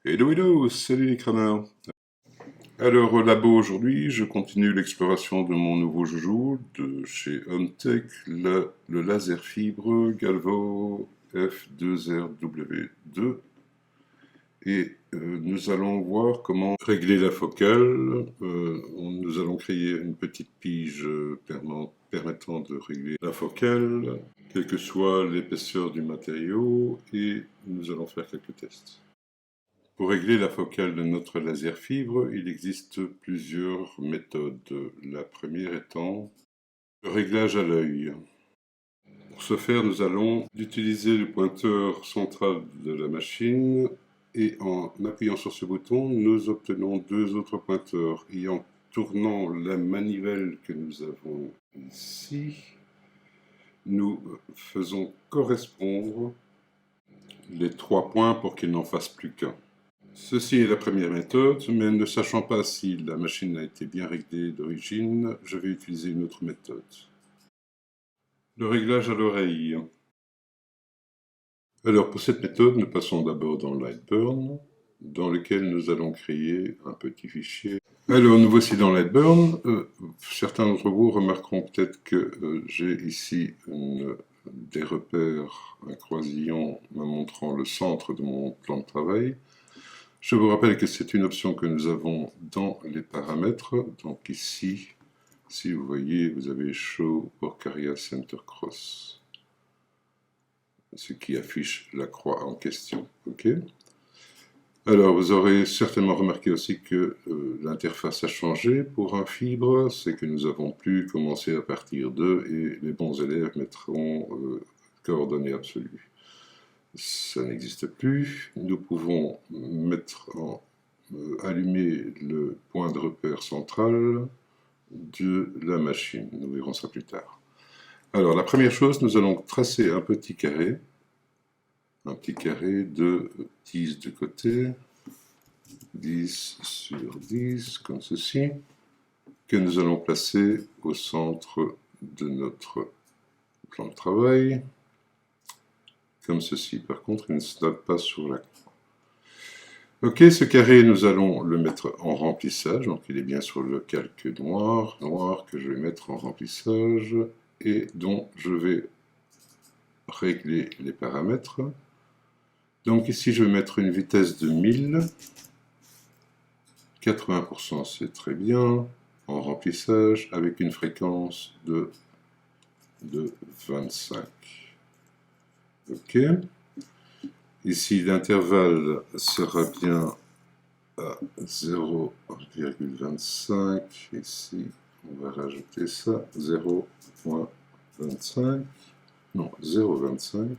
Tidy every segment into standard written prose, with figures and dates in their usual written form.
Hello hello, salut les crâneurs. Alors au labo aujourd'hui, je continue l'exploration de mon nouveau joujou de chez Homtech, le laser fibre Galvo F2RW2. Et nous allons voir comment régler la focale. Nous allons créer une petite pige permettant de régler la focale, quelle que soit l'épaisseur du matériau, et nous allons faire quelques tests. Pour régler la focale de notre laser fibre, il existe plusieurs méthodes. La première étant le réglage à l'œil. Pour ce faire, nous allons utiliser le pointeur central de la machine et en appuyant sur ce bouton, nous obtenons deux autres pointeurs. Et en tournant la manivelle que nous avons ici, nous faisons correspondre les trois points pour qu'il n'en fasse plus qu'un. Ceci est la première méthode, mais ne sachant pas si la machine a été bien réglée d'origine, je vais utiliser une autre méthode. Le réglage à l'oreille. Alors pour cette méthode, nous passons d'abord dans Lightburn, dans lequel nous allons créer un petit fichier. Alors nous voici dans Lightburn. Certains d'entre vous remarqueront peut-être que j'ai ici des repères, un croisillon me montrant le centre de mon plan de travail. Je vous rappelle que c'est une option que nous avons dans les paramètres. Donc ici, si vous voyez, vous avez Show Orcaria Center Cross, ce qui affiche la croix en question. OK. Alors, vous aurez certainement remarqué aussi que l'interface a changé pour un fibre. C'est que nous avons pu commencer à partir d'eux et les bons élèves mettront coordonnées absolues. Ça n'existe plus. Nous pouvons allumer le point de repère central de la machine. Nous verrons ça plus tard. Alors, la première chose, nous allons tracer un petit carré de 10 de côté, 10 sur 10, comme ceci, que nous allons placer au centre de notre plan de travail, comme ceci. Par contre, il ne se tape pas sur la croix. Ok, ce carré, nous allons le mettre en remplissage, donc il est bien sur le calque noir que je vais mettre en remplissage, et dont je vais régler les paramètres. Donc ici, je vais mettre une vitesse de 1000, 80% c'est très bien, en remplissage, avec une fréquence de 25. Ok. Ici, l'intervalle sera bien à 0,25. Ici, on va rajouter ça, 0,25. Non, 0,25.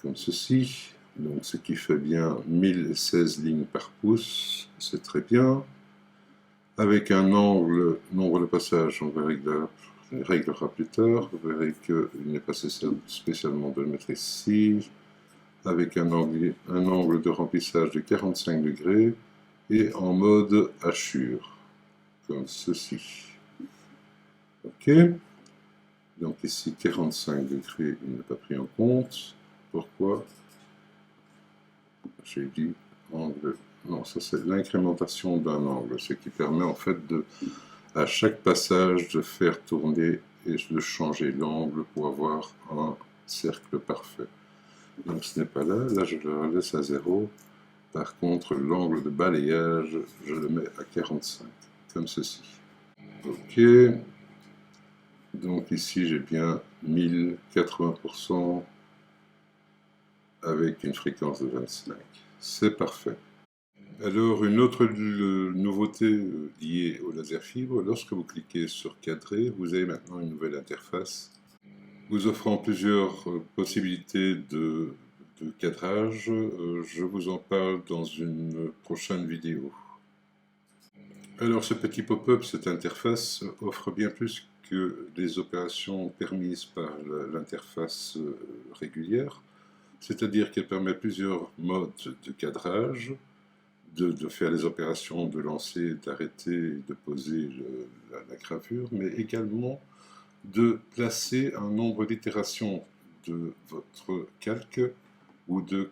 Comme ceci. Donc, ce qui fait bien 1016 lignes par pouce. C'est très bien. Avec un angle, nombre de passages, on réglera plus tard. Vous verrez qu'il n'est pas spécialement de le mettre ici. Avec un angle de remplissage de 45 degrés et en mode hachure, comme ceci. Ok. Donc ici 45 degrés, il n'est pas pris en compte. Pourquoi? J'ai dit angle. Non, ça c'est l'incrémentation d'un angle, ce qui permet en fait à chaque passage de faire tourner et de changer l'angle pour avoir un cercle parfait. Donc ce n'est pas là, là je le laisse à 0. Par contre, l'angle de balayage, je le mets à 45, comme ceci. Ok. Donc ici j'ai bien 1080% avec une fréquence de 25. C'est parfait. Alors une autre nouveauté liée au laser fibre, lorsque vous cliquez sur cadrer, vous avez maintenant une nouvelle interface vous offrant plusieurs possibilités de cadrage. Je vous en parle dans une prochaine vidéo. Alors ce petit pop-up, cette interface, offre bien plus que les opérations permises par l'interface régulière, c'est-à-dire qu'elle permet plusieurs modes de cadrage, de faire les opérations de lancer, d'arrêter, de poser la gravure, mais également de placer un nombre d'itérations de votre calque ou de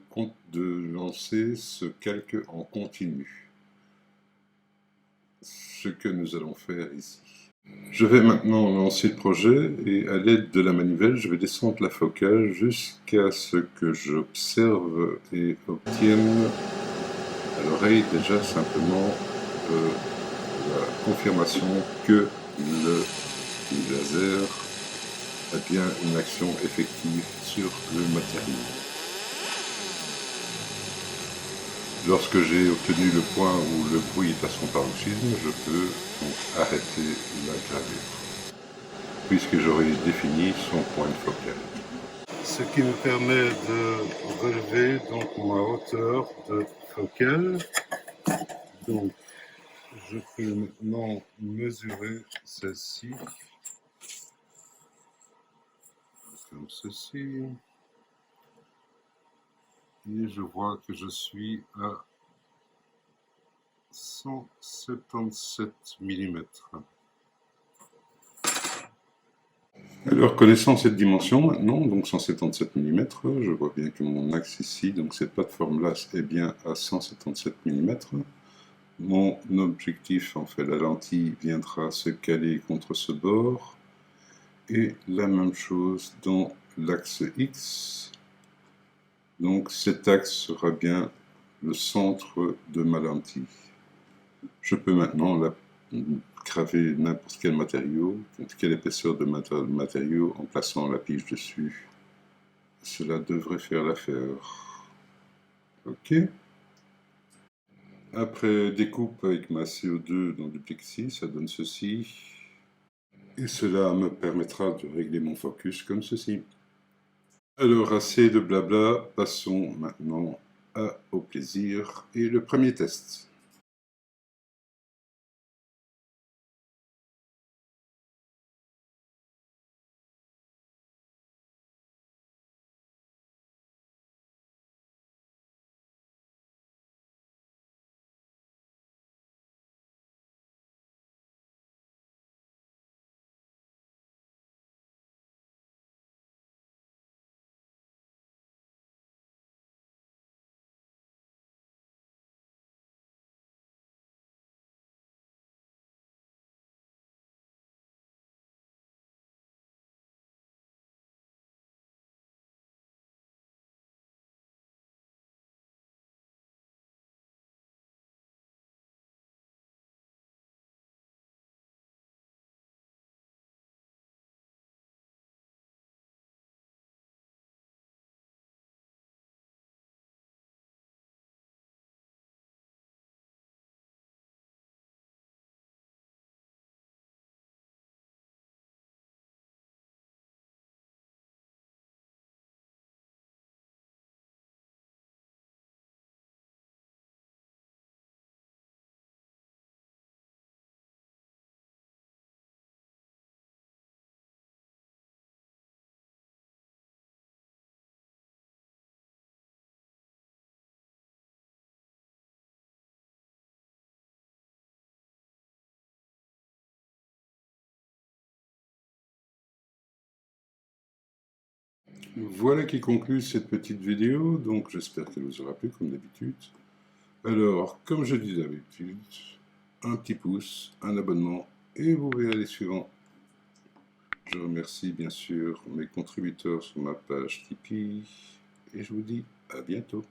lancer ce calque en continu. Ce que nous allons faire ici. Je vais maintenant lancer le projet et à l'aide de la manivelle, je vais descendre la focale jusqu'à ce que j'observe et obtienne à l'oreille déjà simplement la confirmation que le laser a bien une action effective sur le matériau. Lorsque j'ai obtenu le point où le bruit est à son paroxysme, je peux donc arrêter la gravure, puisque j'aurai défini son point de focale. Ce qui me permet de relever donc ma hauteur de focale. Donc, je peux maintenant mesurer celle-ci, comme ceci. Et je vois que je suis à 177 mm. Alors, connaissant cette dimension maintenant, donc 177 mm, je vois bien que mon axe ici, donc cette plateforme-là, est bien à 177 mm. Mon objectif, en fait, la lentille, viendra se caler contre ce bord. Et la même chose dans l'axe X. Donc cet axe sera bien le centre de ma lentille. Je peux maintenant graver n'importe quel matériau, quelle épaisseur de matériau en plaçant la pige dessus. Cela devrait faire l'affaire. Ok. Après découpe avec ma CO2 dans du plexi, ça donne ceci. Et cela me permettra de régler mon focus comme ceci. Alors, assez de blabla, passons maintenant au plaisir et le premier test. Voilà qui conclut cette petite vidéo, donc j'espère qu'elle vous aura plu comme d'habitude. Alors, comme je dis d'habitude, un petit pouce, un abonnement, et vous verrez les suivants. Je remercie bien sûr mes contributeurs sur ma page Tipeee, et je vous dis à bientôt.